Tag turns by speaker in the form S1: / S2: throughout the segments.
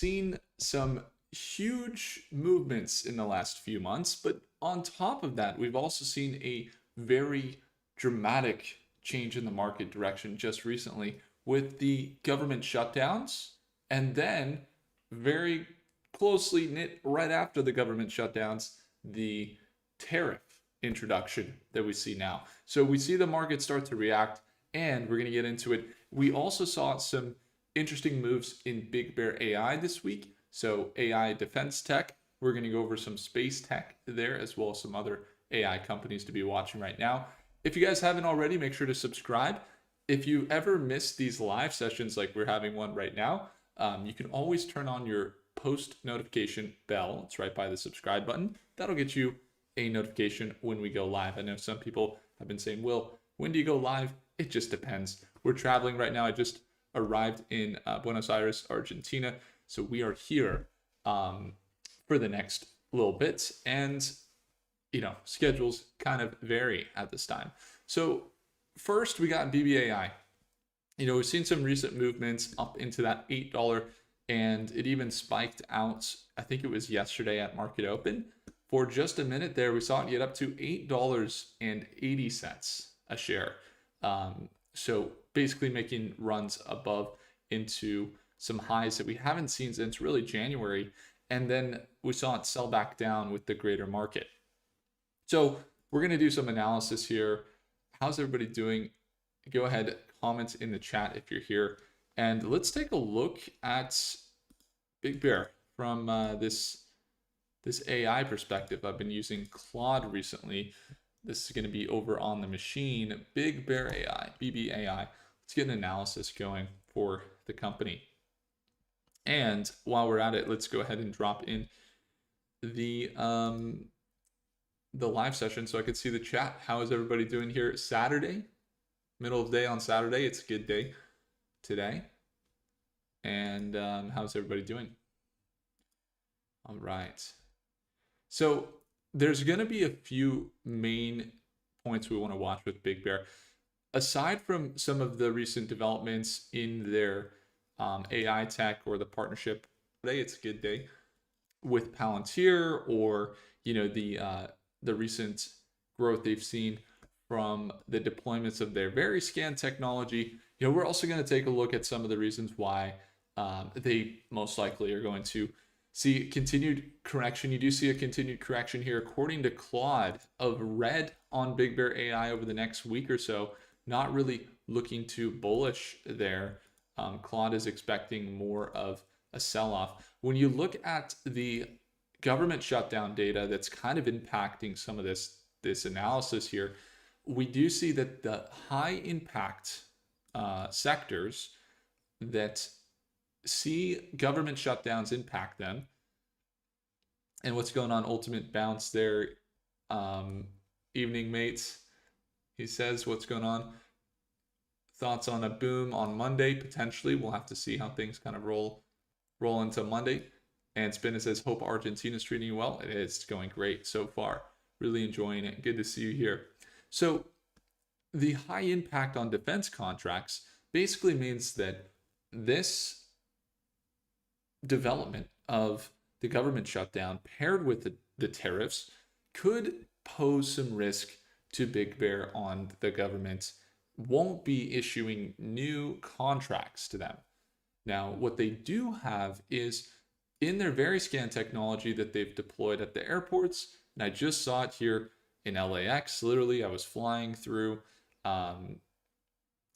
S1: seen some huge movements in the last few months, but on top of that, we've also seen a very dramatic change in the market direction just recently with the government shutdowns, and then very closely knit right after the government shutdowns, the tariff introduction that we see now. So we see the market start to react, and we're going to get into it. We also saw some interesting moves in Big Bear AI this week. So AI defense tech, we're going to go over some space tech there, as well as some other AI companies to be watching right now. If you guys haven't already, make sure to subscribe. If you ever miss these live sessions, like we're having one right now, you can always turn on your post notification bell. It's right by the subscribe button. That'll get you a notification when we go live. I know some people have been saying, Will, when do you go live? It just depends. We're traveling right now. I just arrived in Buenos Aires, Argentina. So we are here for the next little bit. And, schedules kind of vary at this time. So first, we got BBAI. We've seen some recent movements up into that $8, and it even spiked out, I think it was yesterday at market open. For just a minute there, we saw it get up to $8.80 a share. So basically making runs above into some highs that we haven't seen since really January. And then we saw it sell back down with the greater market. So we're going to do some analysis here. How's everybody doing? Go ahead, comment in the chat if you're here. And let's take a look at Big Bear from this AI perspective. I've been using Claude recently. This is going to be over on the machine, Big Bear AI, BBAI. Let's get an analysis going for the company. And while we're at it, let's go ahead and drop in the live session so I can see the chat. How is everybody doing here? Saturday, middle of the day on Saturday. It's a good day today. And how's everybody doing? All right. So there's going to be a few main points we want to watch with Big Bear. Aside from some of the recent developments in their AI tech or the partnership, today it's a good day with Palantir, or the recent growth they've seen from the deployments of their VeriScan technology. We're also going to take a look at some of the reasons why they most likely are going to see continued correction. You do see a continued correction here, according to Claude, of red on Big Bear AI over the next week or so. Not really looking too bullish there. Claude is expecting more of a sell-off. When you look at the government shutdown data that's kind of impacting some of this analysis here, we do see that the high impact sectors that see government shutdowns impact them. And what's going on? Ultimate bounce there. Evening, mates. He says, what's going on? Thoughts on a boom on Monday? Potentially. We'll have to see how things kind of roll into Monday. And Spinner says, hope Argentina's treating you well. It is going great so far. Really enjoying it. Good to see you here. So the high impact on defense contracts basically means that this development of the government shutdown paired with the tariffs could pose some risk to Big Bear on the government won't be issuing new contracts to them. Now, what they do have is in their VeriScan technology that they've deployed at the airports, and I just saw it here in LAX. Literally, I was flying through, and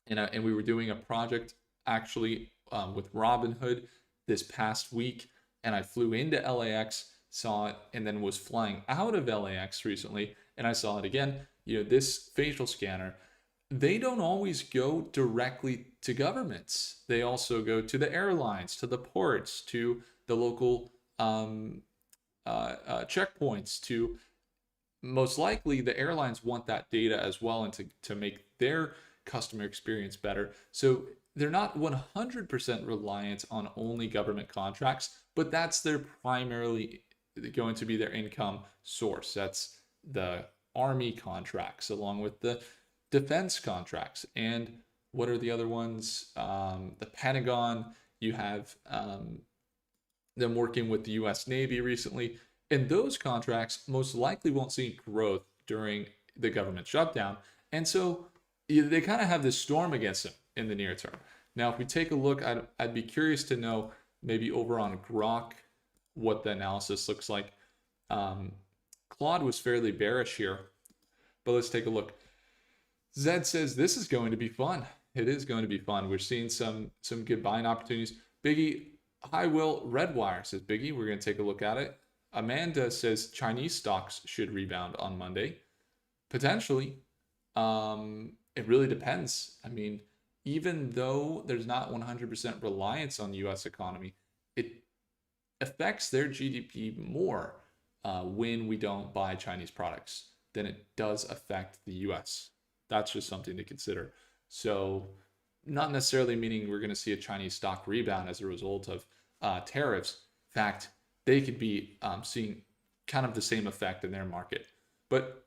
S1: we were doing a project actually with Robinhood this past week, and I flew into LAX, saw it, and then was flying out of LAX recently, and I saw it again. This facial scanner, they don't always go directly to governments. They also go to the airlines, to the ports, to the local checkpoints. To most likely, the airlines want that data as well, and to make their customer experience better. So they're not 100% reliant on only government contracts, but that's their primarily going to be their income source. That's the Army contracts along with the defense contracts. And what are the other ones? The Pentagon, you have them working with the US Navy recently. And those contracts most likely won't see growth during the government shutdown. And so they kind of have this storm against them in the near term. Now, if we take a look, I'd be curious to know maybe over on Grok what the analysis looks like. Claude was fairly bearish here, but let's take a look. Zed says this is going to be fun. It is going to be fun. We're seeing some good buying opportunities. Biggie, hi Will, Redwire says Biggie. We're going to take a look at it. Amanda says Chinese stocks should rebound on Monday. Potentially. It really depends. I mean, even though there's not 100% reliance on the US economy, it affects their GDP more when we don't buy Chinese products than it does affect the US. That's just something to consider. So, not necessarily meaning we're going to see a Chinese stock rebound as a result of tariffs. In fact, they could be seeing kind of the same effect in their market. But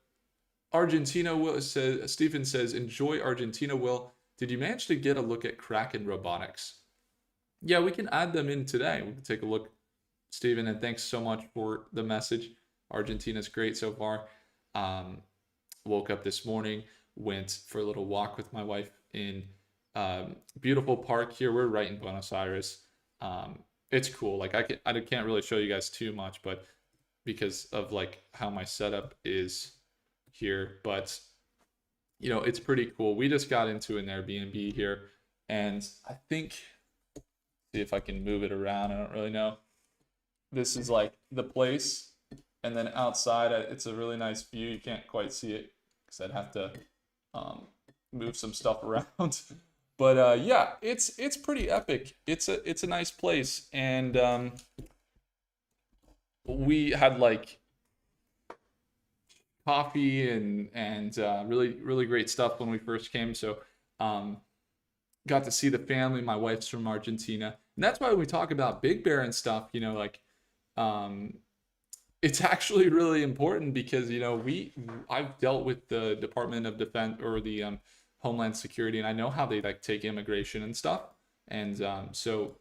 S1: Argentina will says Stephen says enjoy Argentina. Will, did you manage to get a look at Kraken Robotics? Yeah, we can add them in today. We can take a look, Stephen, and thanks so much for the message. Argentina's great so far. Woke up this morning, went for a little walk with my wife in beautiful park here. We're right in Buenos Aires. It's cool. Like I can't really show you guys too much, but because of like how my setup is here, but you know, it's pretty cool. We just got into an Airbnb here, and I think, see if I can move it around. I don't really know. This is like the place, and then outside it's a really nice view. You can't quite see it because I'd have to move some stuff around. But yeah, it's pretty epic. It's a nice place, and we had like coffee and really great stuff when we first came. So got to see the family. My wife's from Argentina, and that's why when we talk about Big Bear and stuff, you know, like it's actually really important because, you know, I've dealt with the Department of Defense or the Homeland Security, and I know how they like take immigration and stuff. And so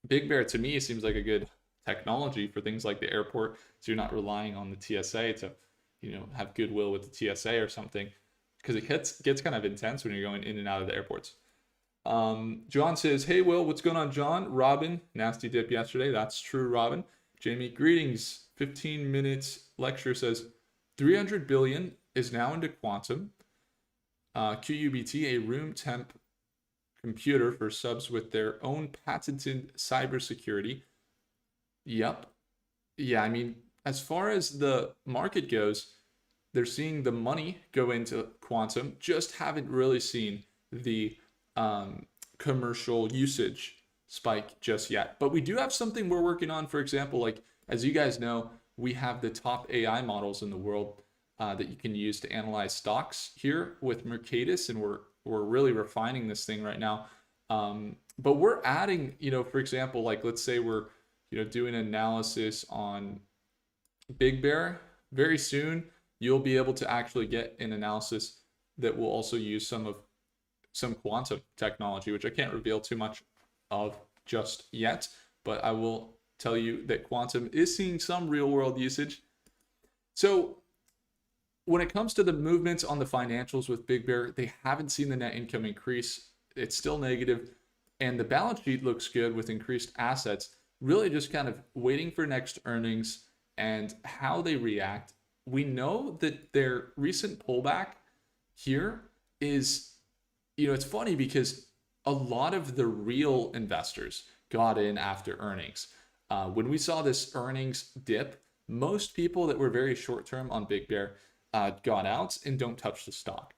S1: Big Bear to me seems like a good technology for things like the airport, so you're not relying on the TSA to, you know, have goodwill with the TSA or something, because it gets kind of intense when you're going in and out of the airports. John says, hey Will, what's going on, John? Robin, nasty dip yesterday. That's true, Robin. Jamie, greetings. 15 minutes lecture says 300 billion is now into quantum. QUBT, a room temp computer for subs with their own patented cybersecurity. Yep. Yeah, I mean, as far as the market goes, they're seeing the money go into quantum, just haven't really seen the commercial usage spike just yet. But we do have something we're working on. For example, like, as you guys know, we have the top AI models in the world that you can use to analyze stocks here with Mercatus, and we're really refining this thing right now. But we're adding, you know, for example, like let's say we're, you know, doing analysis on Big Bear. Very soon, you'll be able to actually get an analysis that will also use some quantum technology, which I can't reveal too much of just yet, but I will tell you that quantum is seeing some real world usage. So when it comes to the movements on the financials with Big Bear, they haven't seen the net income increase. It's still negative, and the balance sheet looks good with increased assets. Really just kind of waiting for next earnings and how they react. We know that their recent pullback here is, you know, it's funny because a lot of the real investors got in after earnings. When we saw this earnings dip, most people that were very short term on Big Bear got out and don't touch the stock.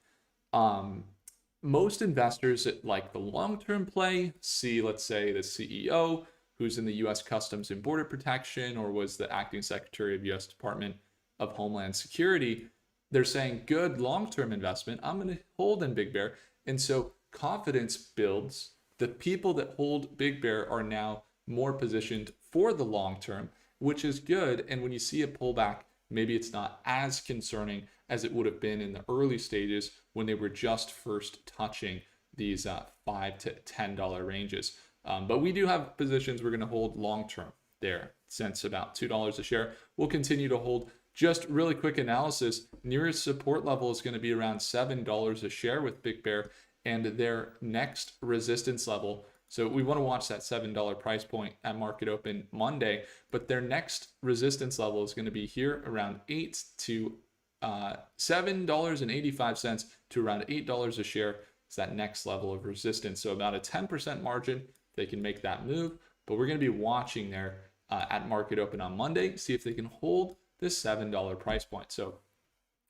S1: Most investors that like the long-term play see, let's say, the CEO who's in the U.S. Customs and Border Protection or was the acting secretary of U.S. Department of Homeland Security. They're saying good long-term investment. I'm going to hold in Big Bear. And so confidence builds. The people that hold Big Bear are now more positioned for the long term, which is good. And when you see a pullback, maybe it's not as concerning as it would have been in the early stages when they were just first touching these $5 to $10 ranges. But we do have positions we're going to hold long term there since about $2 a share. We'll continue to hold. Just really quick analysis, nearest support level is going to be around $7 a share with Big Bear, and their next resistance level. So we want to watch that $7 price point at market open Monday, but their next resistance level is going to be here around $7.85 to around $8 a share. It's that next level of resistance. So about a 10% margin, they can make that move, but we're going to be watching there at market open on Monday, see if they can hold this $7 price point. So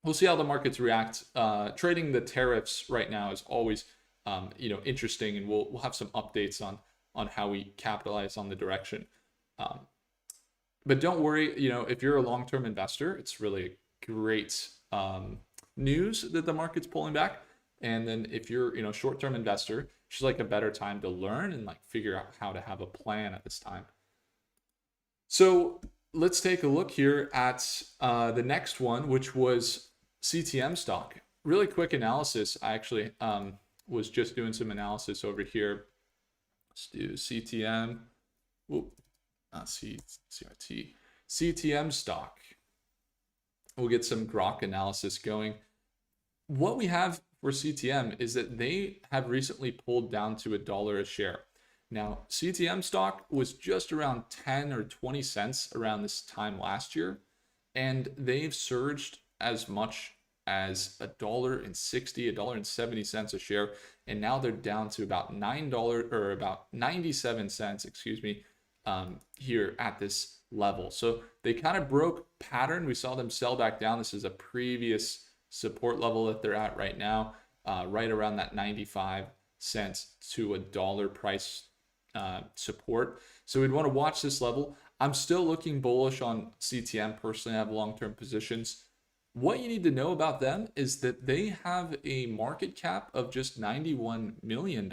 S1: we'll see how the markets react. Trading the tariffs right now is always interesting, and we'll have some updates on how we capitalize on the direction. But don't worry, if you're a long-term investor, it's really great news that the market's pulling back. And then if you're short-term investor, it's like a better time to learn and like figure out how to have a plan at this time. So let's take a look here at the next one, which was CTM stock. Really quick analysis. I actually was just doing some analysis over here. Let's do CTM. CRT. CTM stock. We'll get some grok analysis going. What we have for CTM is that they have recently pulled down to $1 a share. Now, CTM stock was just around 10 or 20 cents around this time last year, and they've surged as much as $1.60, $1.70 a share, and now they're down to about $9 or about 97 cents, here at this level. So they kind of broke pattern. We saw them sell back down. This is a previous support level that they're at right now, right around that 95 cents to $1 price support. So we'd want to watch this level. I'm still looking bullish on CTM. Personally, I have long-term positions. What you need to know about them is that they have a market cap of just $91 million.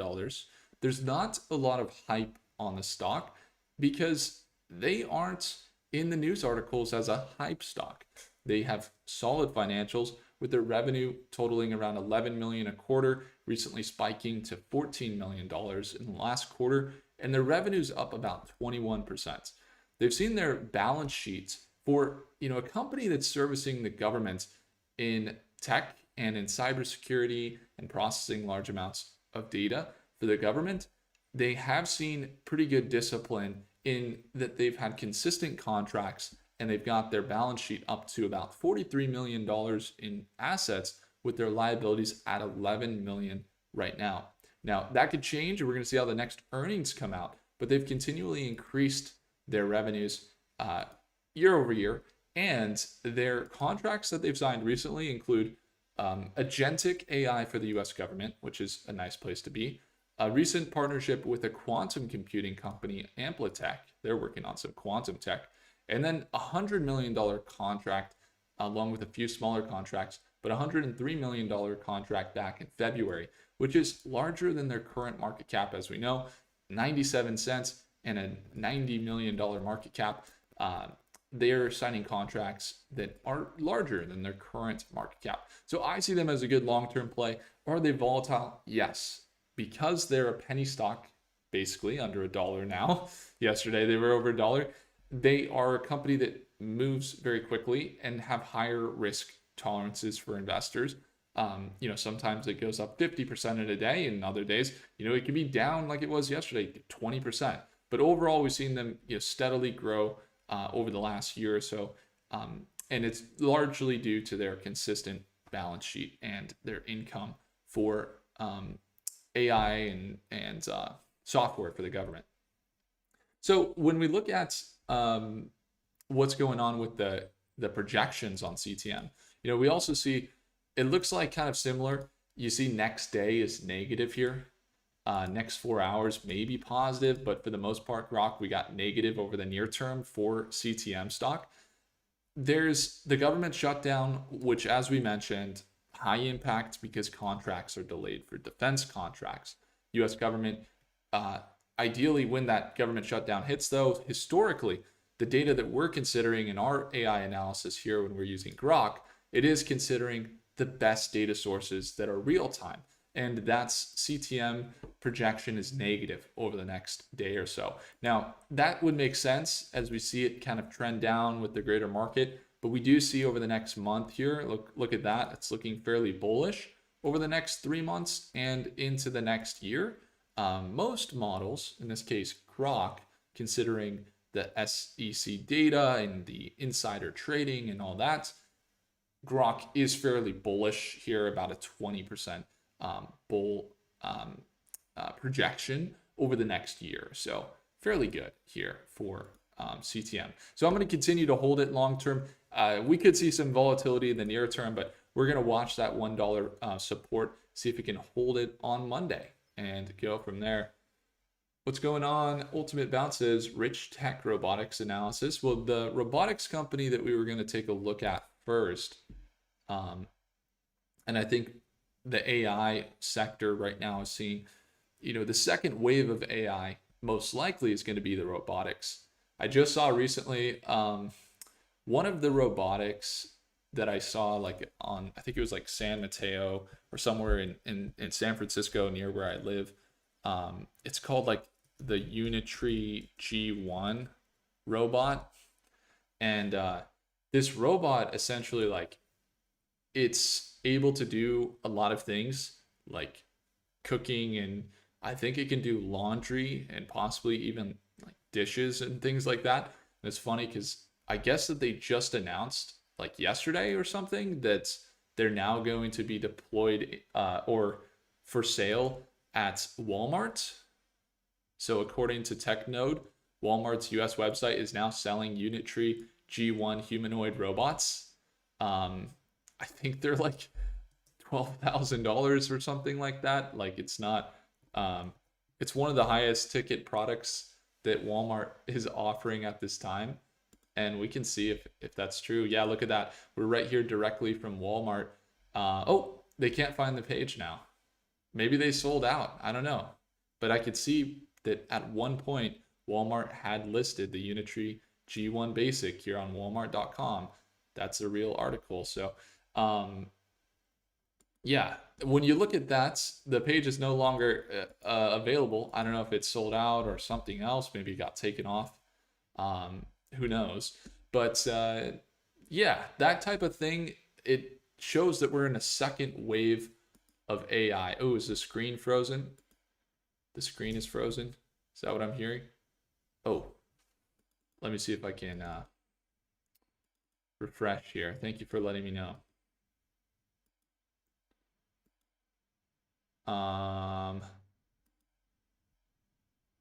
S1: There's not a lot of hype on the stock because they aren't in the news articles as a hype stock. They have solid financials with their revenue totaling around $11 million a quarter, recently spiking to $14 million in the last quarter, and their revenue's up about 21%. They've seen their balance sheets for a company that's servicing the government in tech and in cybersecurity and processing large amounts of data for the government. They have seen pretty good discipline in that they've had consistent contracts, and they've got their balance sheet up to about $43 million in assets, with their liabilities at $11 million right now. Now, that could change, and we're going to see how the next earnings come out, but they've continually increased their revenues year over year, and their contracts that they've signed recently include agentic AI for the US government, which is a nice place to be. A recent partnership with a quantum computing company, Amplitech. They're working on some quantum tech. And then a $100 million contract, along with a few smaller contracts, but a $103 million contract back in February, which is larger than their current market cap, as we know, 97 cents and a $90 million market cap. They're signing contracts that are larger than their current market cap. So I see them as a good long-term play. Are they volatile? Yes. Because they're a penny stock, basically under $1 now. Yesterday they were over $1. They are a company that moves very quickly and have higher risk tolerances for investors. Sometimes it goes up 50% in a day, and other days, it can be down like it was yesterday, 20%. But overall, we've seen them steadily grow over the last year or so, and it's largely due to their consistent balance sheet and their income for AI and software for the government. So when we look at what's going on with the projections on CTM, we also see it looks like kind of similar. You see next day is negative here. Next 4 hours may be positive, but for the most part, grok, we got negative over the near term for CTM stock. There's the government shutdown, which, as we mentioned, high impact because contracts are delayed for defense contracts. US government, ideally when that government shutdown hits though, historically, the data that we're considering in our AI analysis here when we're using grok, it is considering the best data sources that are real time. And that's CTM projection is negative over the next day or so. Now, that would make sense as we see it kind of trend down with the greater market, but we do see over the next month here, look at that, it's looking fairly bullish over the next 3 months and into the next year. Most models, in this case Grok, considering the SEC data and the insider trading and all that, Grok is fairly bullish here, about a 20% bull projection over the next year. So fairly good here for CTM. So I'm going to continue to hold it long term. We could see some volatility in the near term, but we're going to watch that $1 support, see if it can hold it on Monday and go from there. What's going on? Ultimate Bounces, Rich Tech Robotics Analysis. Well, the robotics company that we were going to take a look at first, and I think the AI sector right now is seeing, the second wave of AI most likely is going to be the robotics. I just saw recently one of the robotics that I saw like on, I think it was like San Mateo or somewhere in San Francisco near where I live. It's called like the Unitree G1 robot. And this robot essentially, like, it's able to do a lot of things like cooking, and I think it can do laundry and possibly even like dishes and things like that. And it's funny because I guess that they just announced like yesterday or something that they're now going to be deployed or for sale at Walmart. So according to TechNode, Walmart's US website is now selling Unitree G1 humanoid robots. I think they're like $12,000 or something like that. Like, it's not, it's one of the highest ticket products that Walmart is offering at this time. And we can see if that's true. Yeah, look at that. We're right here directly from Walmart. Oh, they can't find the page now. Maybe they sold out. I don't know. But I could see that at one point, Walmart had listed the Unitree G1 Basic here on walmart.com. That's a real article. So, yeah, when you look at that, the page is no longer available. I don't know if it's sold out or something else. Maybe it got taken off. Who knows? But yeah, that type of thing, it shows that we're in a second wave of AI. Oh, is the screen frozen? The screen is frozen. Is that what I'm hearing? Oh, let me see if I can refresh here. Thank you for letting me know.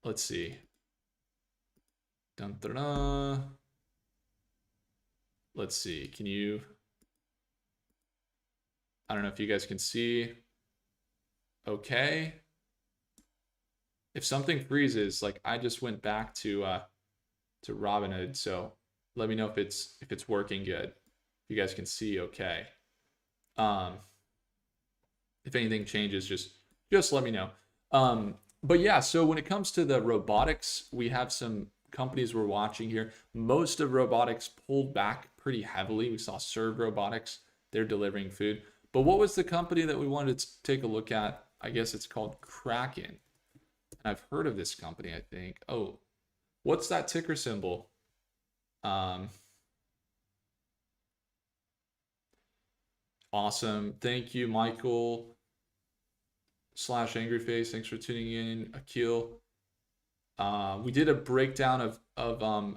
S1: Let's see. Dun, dun, dun. Let's see. Can you? I don't know if you guys can see. Okay. If something freezes, like I just went back to Robinhood, so let me know if it's working good. If you guys can see, okay. If anything changes, just let me know. But yeah, so when it comes to the robotics, we have some companies we're watching here. Most of robotics pulled back pretty heavily. We saw Serve Robotics, they're delivering food. But what was the company that we wanted to take a look at? I guess it's called Kraken. And I've heard of this company, I think. Oh, what's that ticker symbol? Awesome. Thank you, Michael /Angryface. Thanks for tuning in, Akil. We did a breakdown of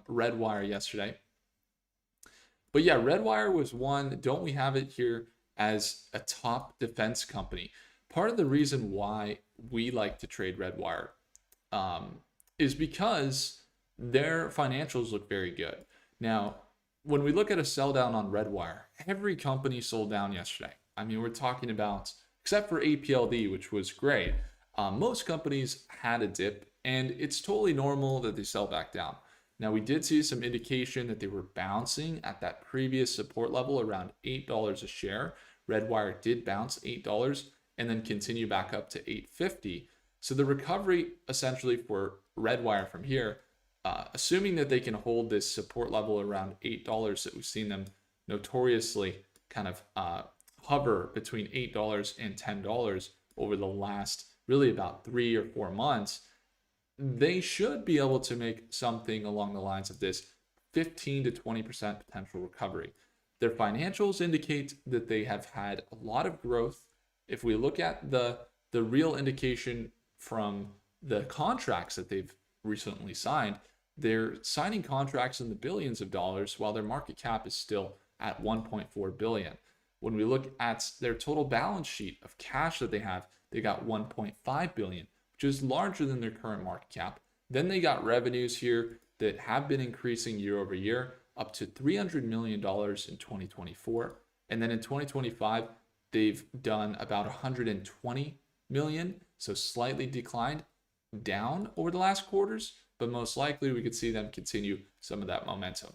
S1: Redwire yesterday. But yeah, Redwire was one. Don't we have it here as a top defense company? Part of the reason why we like to trade Redwire is because their financials look very good. Now, when we look at a sell down on Redwire, every company sold down yesterday. I mean, we're talking about, except for APLD, which was great, most companies had a dip, and it's totally normal that they sell back down. Now, we did see some indication that they were bouncing at that previous support level around $8 a share. Redwire did bounce $8 and then continue back up to $8.50. So the recovery essentially for Redwire from here, assuming that they can hold this support level around $8 that we've seen them notoriously kind of hover between $8 and $10 over the last really about 3 or 4 months, they should be able to make something along the lines of this 15 to 20% potential recovery. Their financials indicate that they have had a lot of growth. If we look at the real indication from the contracts that they've recently signed, they're signing contracts in the billions of dollars while their market cap is still at 1.4 billion. When we look at their total balance sheet of cash that they got 1.5 billion, which is larger than their current market cap. Then they got revenues here that have been increasing year over year, up to $300 million in 2024. And then in 2025, they've done about 120 million, so slightly declined down over the last quarters, but most likely we could see them continue some of that momentum.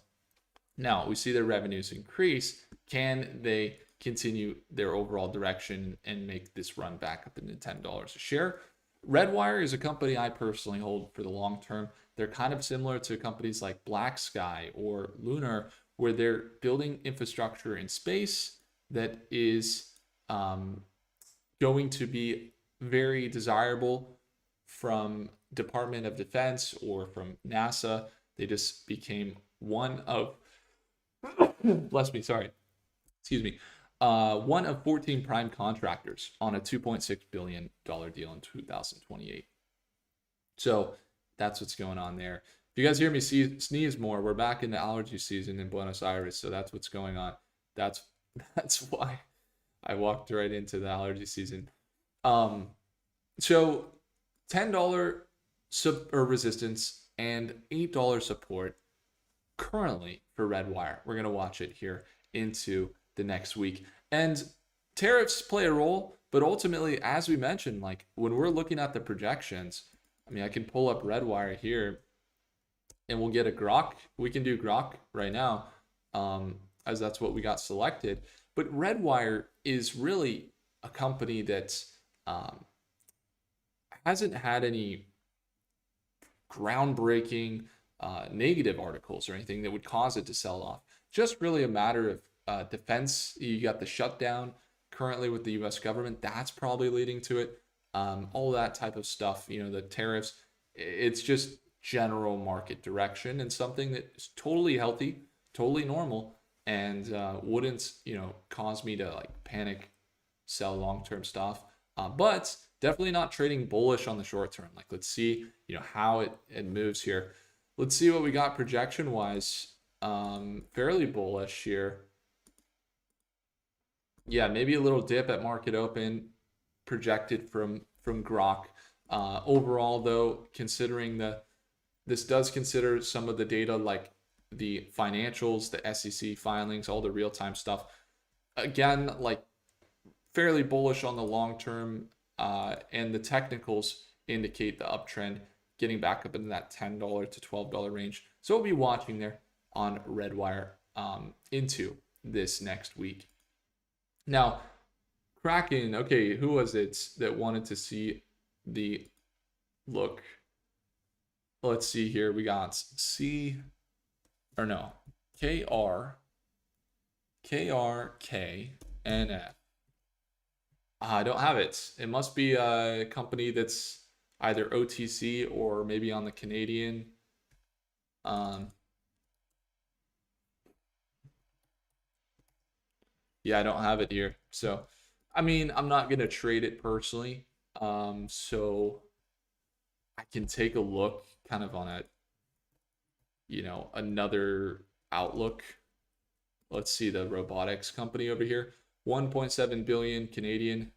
S1: Now we see their revenues increase. Can they continue their overall direction and make this run back up into $10 a share? Redwire is a company I personally hold for the long term. They're kind of similar to companies like Black Sky or Lunar, where they're building infrastructure in space that is going to be very desirable from Department of Defense or from NASA. They just became one of, bless me, sorry, excuse me, one of 14 prime contractors on a $2.6 billion deal in 2028. So that's what's going on there. If you guys hear me sneeze more, we're back in the allergy season in Buenos Aires, so that's what's going on. That's why I walked right into the allergy season. So $10 resistance and $8 support currently for Redwire. We're going to watch it here into the next week. And tariffs play a role, but ultimately, as we mentioned, like when we're looking at the projections, I mean, I can pull up Redwire here and we'll get a Grok. We can do Grok right now, as that's what we got selected. But Redwire is really a company that hasn't had any groundbreaking negative articles or anything that would cause it to sell off. Just really a matter of defense. You got the shutdown currently with the US government. That's probably leading to it. All that type of stuff, the tariffs. It's just general market direction and something that is totally healthy, totally normal, and wouldn't, cause me to like panic sell long-term stuff. But definitely not trading bullish on the short term. Like, let's see, how it moves here. Let's see what we got projection wise. Fairly bullish here. Yeah, maybe a little dip at market open projected from Grok. Overall, though, considering this does consider some of the data like the financials, the SEC filings, all the real-time stuff. Again, like fairly bullish on the long term, and the technicals indicate the uptrend getting back up into that $10 to $12 range. So we'll be watching there on Redwire into this next week. Now, Kraken, okay, who was it that wanted to see the look? Let's see here. We got KRKNF. I don't have it. It must be a company that's either OTC or maybe on the Canadian. Yeah, I don't have it here. So, I mean, I'm not going to trade it personally. So I can take a look kind of on a, another outlook. Let's see the robotics company over here. 1.7 billion Canadian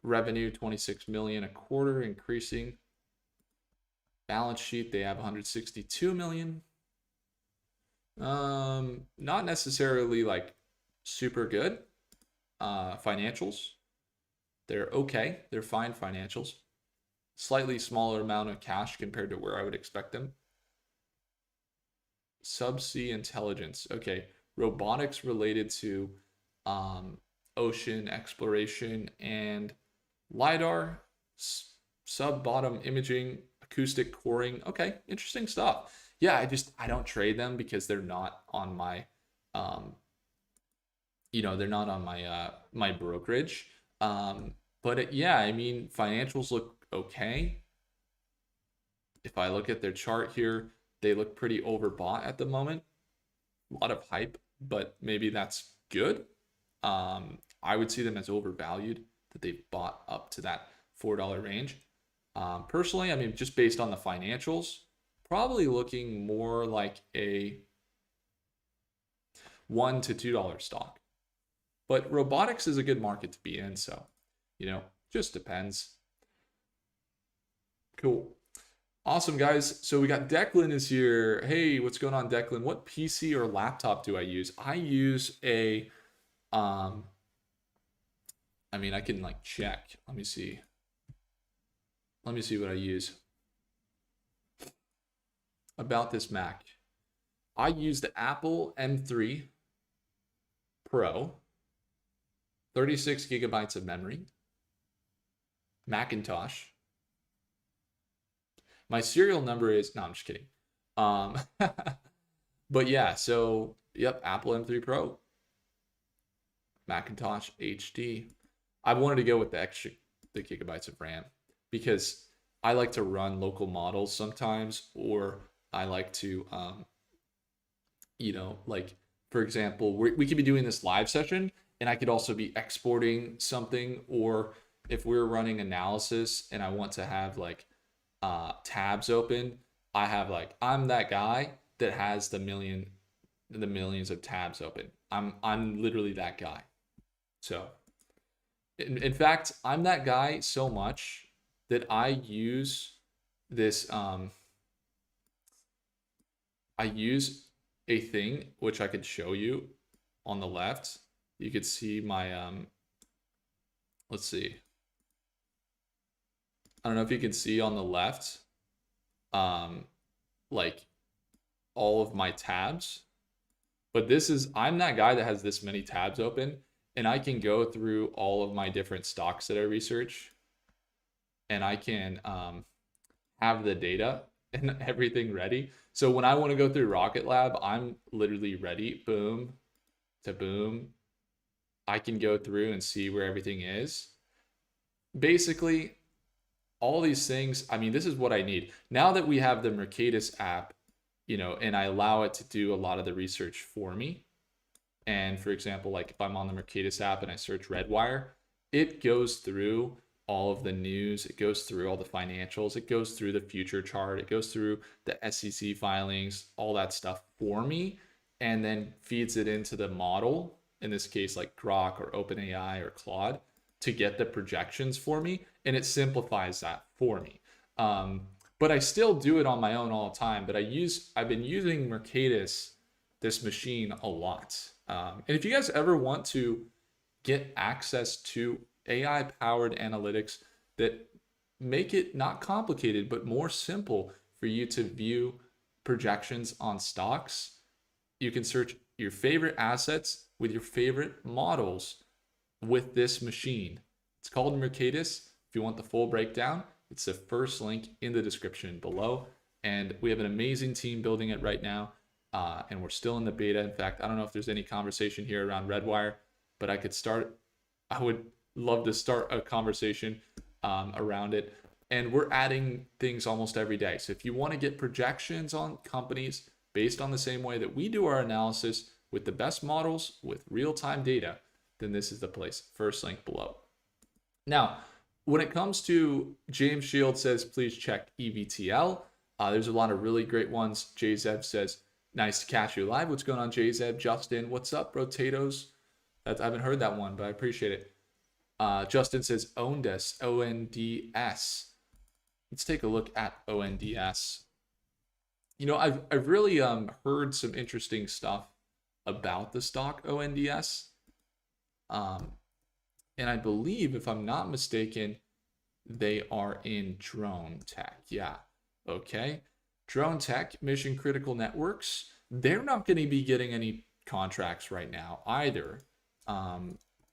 S1: revenue, 26 million a quarter, increasing. Balance sheet, they have 162 million. Not necessarily like super good. Financials, they're okay. They're fine financials. Slightly smaller amount of cash compared to where I would expect them. Subsea intelligence. Okay, robotics related to ocean exploration and LiDAR, sub-bottom imaging, acoustic coring. Okay, interesting stuff. Yeah, I don't trade them because they're not on my, they're not on my my brokerage. But But yeah, I mean, financials look okay. If I look at their chart here, they look pretty overbought at the moment. A lot of hype, but maybe that's good. I would see them as overvalued, that they've bought up to that $4 range. Personally, I mean, just based on the financials, probably looking more like a $1 to $2 stock. But robotics is a good market to be in, so just depends. Cool. Awesome, guys. So we got Declan is here. Hey, what's going on, Declan? What PC or laptop do I use? I use a, I mean, I can like check. Let me see. Let me see what I use. About this Mac. I use the Apple M3 Pro, 36 gigabytes of memory, Macintosh. My serial number is, no, I'm just kidding. But yeah, so yep, Apple M3 Pro, Macintosh HD. I wanted to go with the gigabytes of RAM because I like to run local models sometimes, or I like to, like for example, we could be doing this live session and I could also be exporting something, or if we're running analysis and I want to have like tabs open, I'm that guy that has the millions of tabs open. I'm literally that guy. So in fact, I'm that guy so much that I use this I use a thing which I could show you on the left. You could see my let's see. I don't know if you can see on the left like all of my tabs, but I'm that guy that has this many tabs open, and I can go through all of my different stocks that I research, and I can have the data and everything ready. So when I want to go through Rocket Lab, I'm literally ready, boom to boom. I can go through and see where everything is. Basically, all these things, I mean, this is what I need. Now that we have the Mercatus app, and I allow it to do a lot of the research for me. And for example, like if I'm on the Mercatus app and I search Redwire, it goes through all of the news, it goes through all the financials, it goes through the future chart, it goes through the SEC filings, all that stuff for me, and then feeds it into the model, in this case like Grok or OpenAI or Claude, to get the projections for me, and it simplifies that for me. But I still do it on my own all the time, but I've been using Mercatus, this machine, a lot. And if you guys ever want to get access to AI powered analytics that make it not complicated, but more simple for you to view projections on stocks, you can search your favorite assets with your favorite models with this machine. It's called Mercatus. If you want the full breakdown, it's the first link in the description below. And we have an amazing team building it right now. And we're still in the beta. In fact, I don't know if there's any conversation here around Redwire, but I would love to start a conversation around it. And we're adding things almost every day. So if you want to get projections on companies based on the same way that we do our analysis with the best models with real-time data, then this is the place. First link below. Now, when it comes to James Shield says, please check EVTL. There's a lot of really great ones. JZev says, nice to catch you live. What's going on, JZev? Justin, what's up, Potatoes? I haven't heard that one, but I appreciate it. Justin says, Ondas, ONDS. Let's take a look at ONDS. I've really heard some interesting stuff about the stock ONDS. And I believe, if I'm not mistaken, they are in drone tech. Yeah. Okay. Drone tech, mission critical networks. They're not going to be getting any contracts right now either,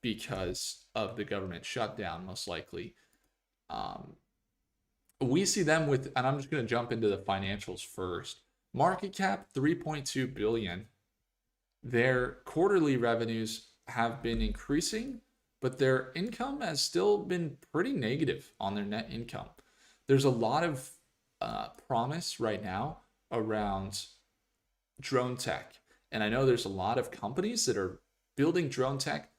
S1: because of the government shutdown, most likely. We see them with, and I'm just going to jump into the financials first. Market cap, 3.2 billion. Their quarterly revenues have been increasing, but their income has still been pretty negative on their net income. There's a lot of promise right now around drone tech. And I know there's a lot of companies that are building drone tech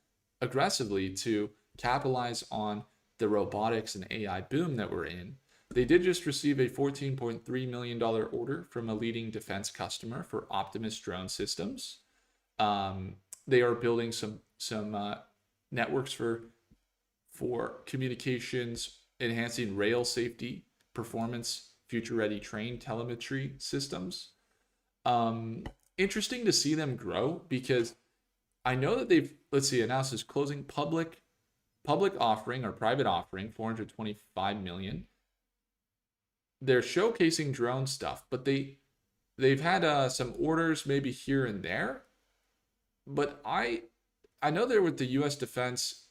S1: aggressively to capitalize on the robotics and AI boom that we're in. They did just receive a $14.3 million order from a leading defense customer for Optimus drone systems. They are building some networks for communications, enhancing rail safety, performance, future-ready train telemetry systems. Interesting to see them grow because I know that they've, let's see, announced this closing public offering or private offering, 425 million. They're showcasing drone stuff, but they've had some orders maybe here and there. But I know they're with the U.S. Defense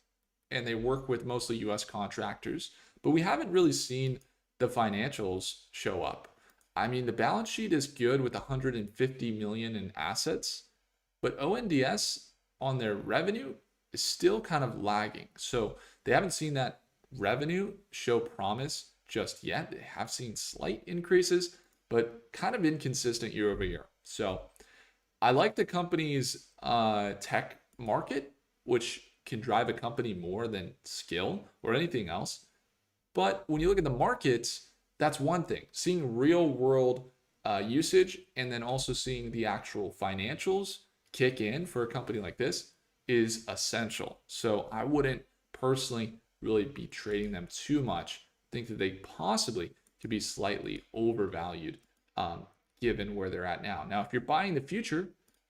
S1: and they work with mostly U.S. contractors, but we haven't really seen the financials show up. I mean, the balance sheet is good with 150 million in assets, but ONDS on their revenue is still kind of lagging. So they haven't seen that revenue show promise just yet. They have seen slight increases, but kind of inconsistent year over year. So I like the company's tech market, which can drive a company more than skill or anything else. But when you look at the markets, that's one thing. Seeing real world usage and then also seeing the actual financials kick in for a company like this is essential. So I wouldn't personally really be trading them too much. I think that they possibly could be slightly overvalued given where they're at now. Now, if you're buying the future,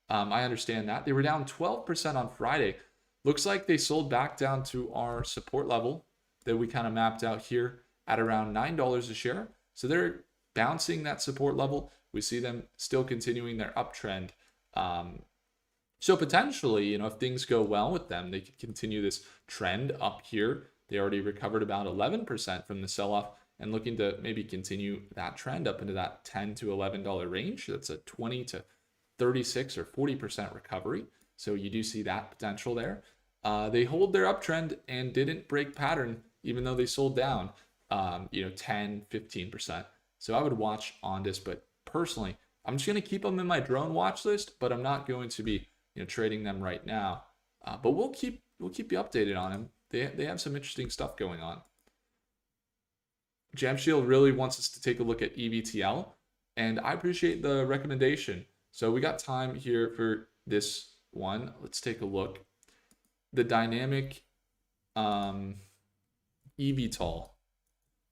S1: I understand that. They were down 12% on Friday. Looks like they sold back down to our support level that we kind of mapped out here at around $9 a share. So they're bouncing that support level. We see them still continuing their uptrend. So potentially, if things go well with them, they could continue this trend up here. They already recovered about 11% from the sell-off and looking to maybe continue that trend up into that $10 to $11 range. That's a 20 to 36 or 40% recovery. So you do see that potential there. They hold their uptrend and didn't break pattern, even though they sold down 10, 15%. So I would watch Ondas, but personally, I'm just going to keep them in my drone watch list, but I'm not going to be trading them right now. But we'll keep you updated on them. They have some interesting stuff going on. Jamshield really wants us to take a look at EVTL, and I appreciate the recommendation. So we got time here for this one. Let's take a look. The dynamic eVTOL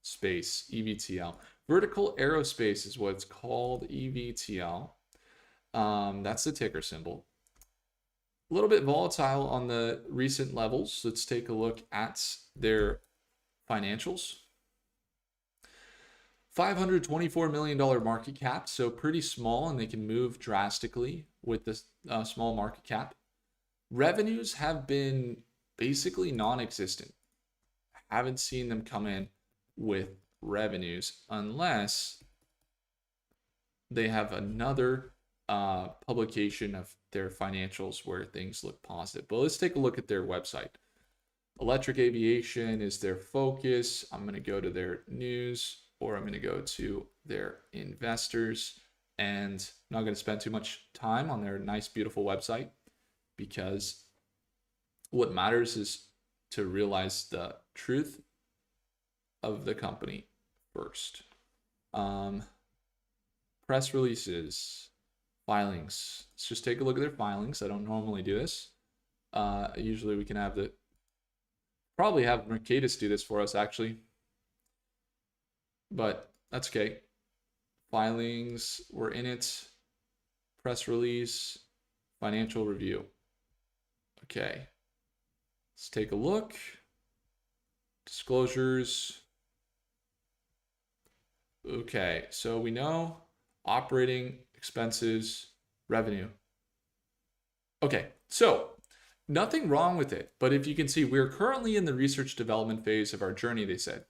S1: space, EVTL. Vertical aerospace is what it's called, EVTL. That's the ticker symbol. A little bit volatile on the recent levels. Let's take a look at their financials. $524 million market cap, so pretty small, and they can move drastically with this small market cap. Revenues have been basically non-existent. Haven't seen them come in with revenues unless they have another publication of their financials where things look positive. But let's take a look at their website. Electric aviation is their focus. I'm going to go to their news, or I'm going to go to their investors, and I'm not going to spend too much time on their nice, beautiful website, because what matters is to realize the truth of the company first. Press releases, filings. Let's just take a look at their filings. I don't normally do this. Usually we can have probably have Mercatus do this for us actually, but that's okay. Filings, we're in it. Press release, financial review. Okay, let's take a look. Disclosures. Okay, so we know operating expenses, revenue. Okay, so nothing wrong with it, but if you can see, we're currently in the research development phase of our journey, they said.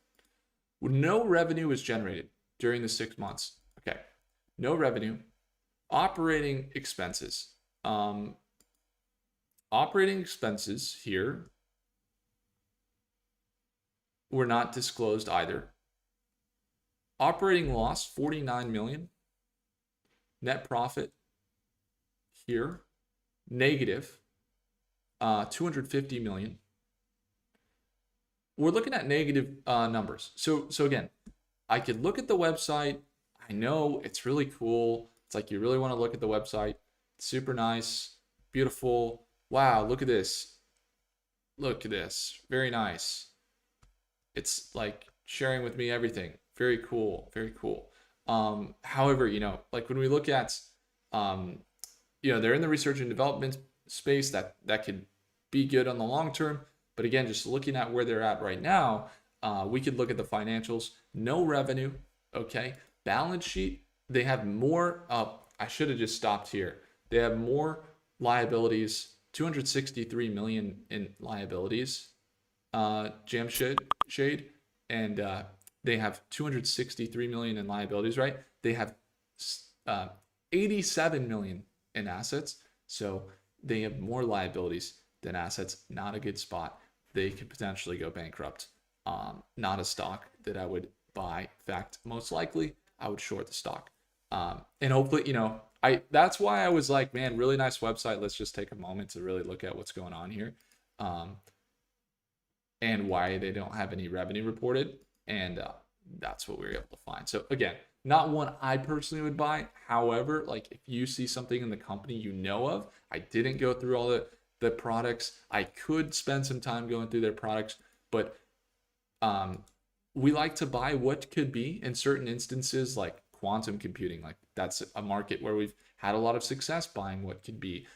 S1: No revenue was generated during the 6 months. Okay, no revenue. Operating expenses. Operating expenses here were not disclosed either. Operating loss 49 million. Net profit here negative 250 million. We're looking at negative numbers. So again, I could look at the website. I know it's really cool. It's like you really want to look at the website. It's super nice, beautiful. Wow, look at this. Look at this. Very nice. It's like sharing with me everything. Very cool. Very cool. However, like when we look at, they're in the research and development space that could be good on the long term. But again, just looking at where they're at right now, we could look at the financials. No revenue. Okay. Balance sheet. They have more. I should have just stopped here. They have more liabilities. 263 million in liabilities. Jamshade, and they have 263 million in liabilities, right? They have 87 million in assets, so they have more liabilities than assets. Not a good spot. They could potentially go bankrupt. Not a stock that I would buy. In fact, most likely I would short the stock. And hopefully, that's why I was like, man, really nice website. Let's just take a moment to really look at what's going on here. And why they don't have any revenue reported. And that's what we were able to find. So again, not one I personally would buy. However, like if you see something in the company you know of, I didn't go through all the products. I could spend some time going through their products, but we like to buy what could be in certain instances, like quantum computing. Like that's a market where we've had a lot of success buying what could be.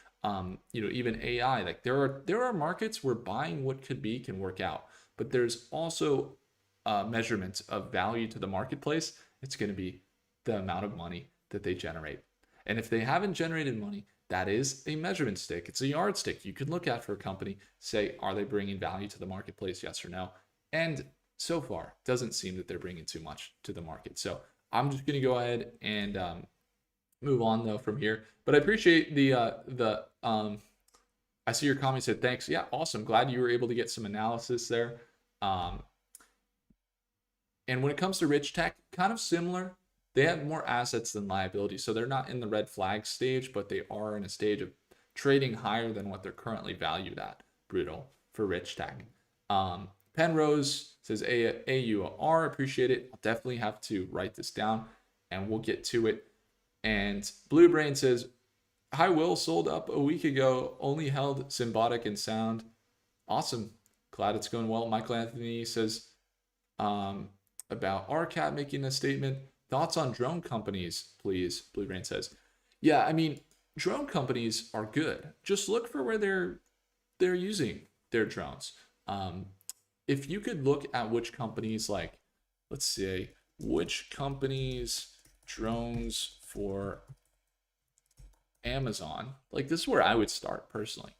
S1: Even AI, like there are markets where buying what could be can work out, but there's also measurements of value to the marketplace. It's going to be the amount of money that they generate. And if they haven't generated money, that is a measurement stick. It's a yardstick you could look at for a company, say, are they bringing value to the marketplace? Yes or no. And so far, it doesn't seem that they're bringing too much to the market. So I'm just going to go ahead and move on though from here. But I appreciate I see your comment said thanks. Yeah, awesome. Glad you were able to get some analysis there. And when it comes to Rich Tech, kind of similar. They have more assets than liabilities. So they're not in the red flag stage, but they are in a stage of trading higher than what they're currently valued at. Brutal for Rich Tech. Penrose says AUR, appreciate it. I'll definitely have to write this down and we'll get to it. And Blue Brain says, hi Will, sold up a week ago, only held Symbotic and Sound. Awesome. Glad it's going well. Michael Anthony says about RCAT making a statement. Thoughts on drone companies, please, Blue Brain says. Yeah, I mean, drone companies are good. Just look for where they're using their drones. If you could look at which companies, like, let's say, which companies drones for Amazon, like this is where I would start personally.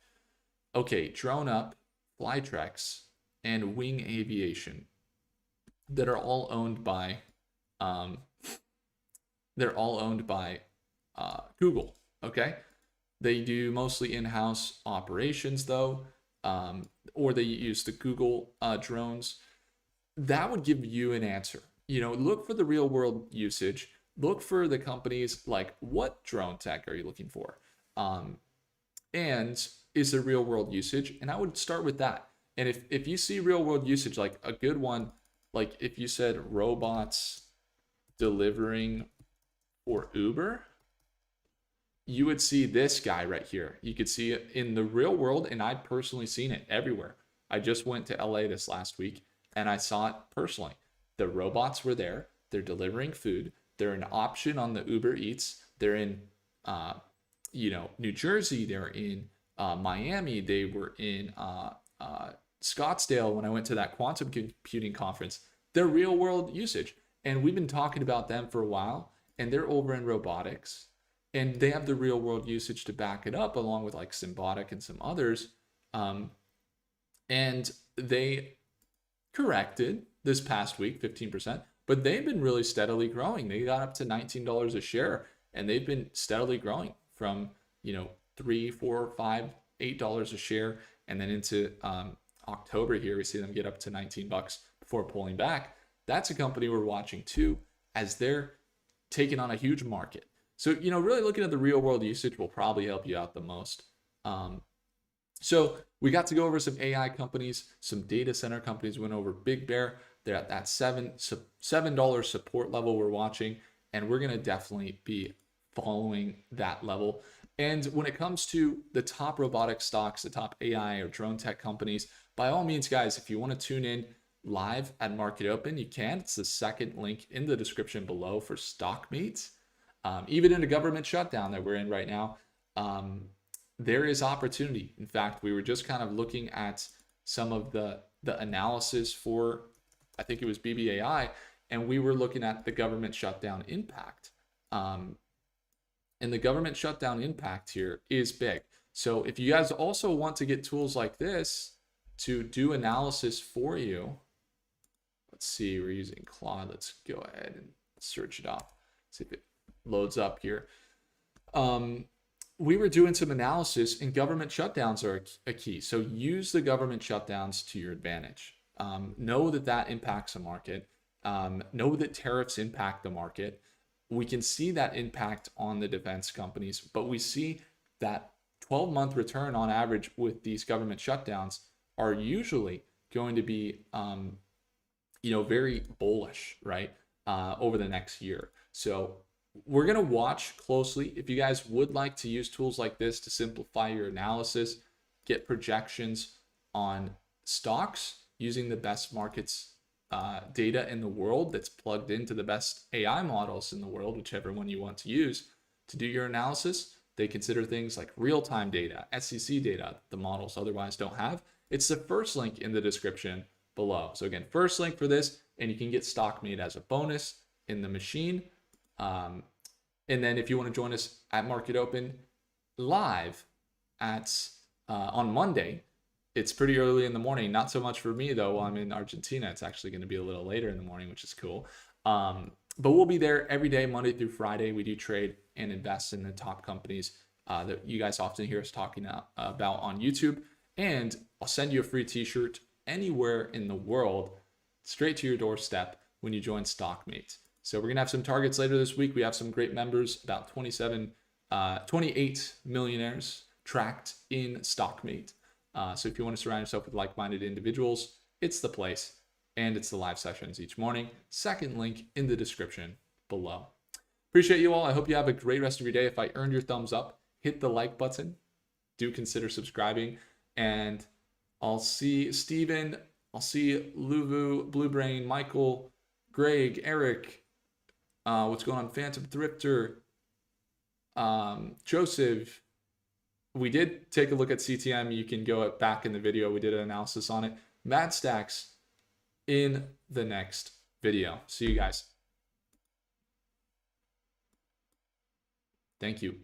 S1: Okay, Drone Up, Flytrex, and Wing Aviation that are all owned by Google. Okay, they do mostly in-house operations though, or they use the Google drones. That would give you an answer. Look for the real world usage. Look for the companies, like what drone tech are you looking for? And is there real world usage? And I would start with that. And if you see real world usage, like a good one, like if you said robots delivering for Uber, you would see this guy right here. You could see it in the real world, and I've personally seen it everywhere. I just went to LA this last week and I saw it personally. The robots were there. They're delivering food. They're an option on the Uber Eats. They're in, New Jersey. They're in Miami. They were in Scottsdale when I went to that quantum computing conference. They're real world usage. And we've been talking about them for a while, and they're over in robotics. And they have the real world usage to back it up, along with like Symbotic and some others. And they corrected this past week, 15%. But they've been really steadily growing. They got up to $19 a share, and they've been steadily growing from, $3, $4, $5, $8 a share. And then into October here, we see them get up to $19 before pulling back. That's a company we're watching too, as they're taking on a huge market. So, really looking at the real world usage will probably help you out the most. So we got to go over some AI companies, some data center companies. Went over Big Bear. They're at that $7 support level we're watching, and we're gonna definitely be following that level. And when it comes to the top robotic stocks, the top AI or drone tech companies, by all means, guys, if you want to tune in live at Market Open, you can. It's the second link in the description below for stock meets. Even in a government shutdown that we're in right now, there is opportunity. In fact, we were just kind of looking at some of the analysis for, I think it was BBAI, and we were looking at the government shutdown impact. And the government shutdown impact here is big. So if you guys also want to get tools like this to do analysis for you, let's see, we're using Claude. Let's go ahead and search it up. See if it loads up here. We were doing some analysis, and government shutdowns are a key. So use the government shutdowns to your advantage. Know that impacts the market. Know that tariffs impact the market. We can see that impact on the defense companies, but we see that 12-month return on average with these government shutdowns are usually going to be, very bullish, right, over the next year. So we're going to watch closely. If you guys would like to use tools like this to simplify your analysis, get projections on stocks using the best markets data in the world that's plugged into the best AI models in the world, whichever one you want to use to do your analysis. They consider things like real-time data, SEC data the models otherwise don't have. It's the first link in the description below. So again, first link for this, and you can get StockMate as a bonus in the machine. And then if you want to join us at Market Open live on Monday, it's pretty early in the morning. Not so much for me though. I'm in Argentina. It's actually going to be a little later in the morning, which is cool. But we'll be there every day, Monday through Friday. We do trade and invest in the top companies that you guys often hear us talking about on YouTube. And I'll send you a free t-shirt anywhere in the world straight to your doorstep when you join StockMate. So we're going to have some targets later this week. We have some great members, about 28 millionaires tracked in StockMate. So if you want to surround yourself with like-minded individuals, it's the place, and it's the live sessions each morning. Second link in the description below. Appreciate you all. I hope you have a great rest of your day. If I earned your thumbs up, hit the like button. Do consider subscribing, and I'll see Steven, I'll see Luvu, Blue Brain, Michael, Greg, Eric, what's going on, Phantom Thrifter, Joseph. We did take a look at CTM. You can go back in the video. We did an analysis on it. Mad Stacks in the next video. See you guys. Thank you.